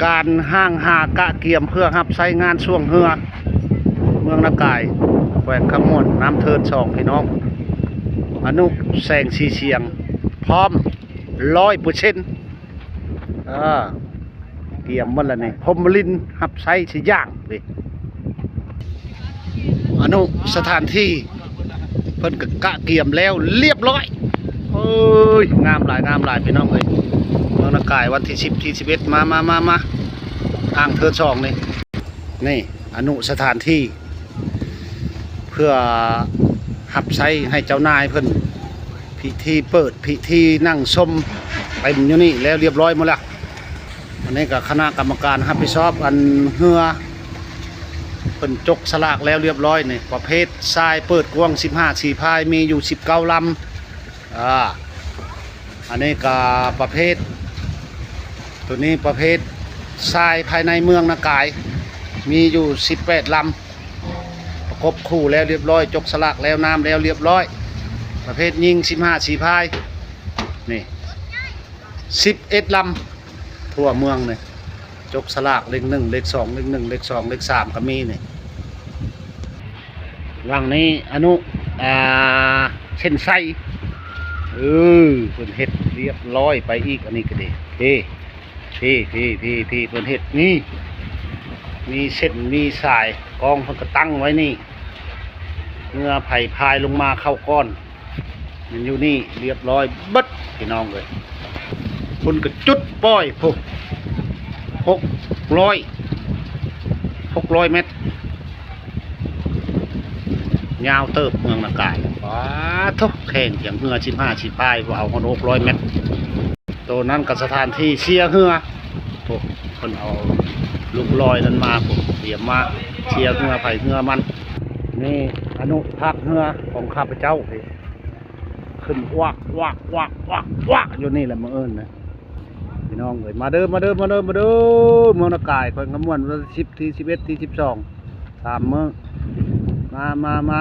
การห้างหากะเกียมเพื่อรับใช้งานช่วงเฮือเมืองนากายแขวงคำม่วนน้ำเทิน2พี่น้องอนุแสงสีเสียงพร้อม100%เกียมมันละนี่พรหมลินรับใช้สิย่างดิอนุสถานที่เพิ่นกะเกียมแล้วเรียบร้อยเอ้ยงามหลายพี่น้องเอ้ยเมืองนากายวันที่10ที่11มาอ่างเทิน2นี่อนุสถานที่เพื่อรับใช้ให้เจ้านายเพิ่นพิธีเปิดพิธีนั่งชมเต็มอยู่นี่แล้วเรียบร้อยหมดแล้วอันนี้ก็คณะกรรมการรับผิดชอบอันเฮือเพิ่นจกสลากแล้วเรียบร้อยนี่ประเภททรายเปิดกว้าง15สีพายมีอยู่19ลำอันนี้ก็ประเภทตัวนี้ประเภททรายภายในเมืองนากายมีอยู่18ลำประกบคู่แล้วเรียบร้อยจกสลากแล้วน้ำแล้วเรียบร้อยประเภทยิง15สีพายนี่11ลำทั่วเมืองนี่จกสลากเลข1เลข2เลข1เลข2เลข3ก็มีนี่วังนี้อนุเส้นไส้เพิ่นเฮ็ดเรียบร้อยไปอีกอันนี้ก็ดีพี่เพิ่นเฮ็ดนี่มีเส้นมีสายกองเพิ่นก็ตั้งไว้นี่เมื่อไผ่พายลงมาเข้าก้อนมันอยู่นี่เรียบร้อยบัดพี่น้องเลยคุณก็จุดป้อยพวก600 เมตรยาวเติบเมืองนากายว้าทุกแข่งอย่างเหือ15ชีพายว่าเอาคน600 เมตรตัวนั้นกับสถานที่เชียร์เหือพวกคนเอาลูกลอยนั้นมาผมเตรียมมาเชียร์เหือไผ่เหือมันนี่อนุพักเหือของข้าพเจ้าขึ้นวักอยู่นี่แหละมือเอิญนะพี่น้องเลยมาเด้อเมืองนากายคนขมวนวัน10ที่11ที่12 3 มื้อมา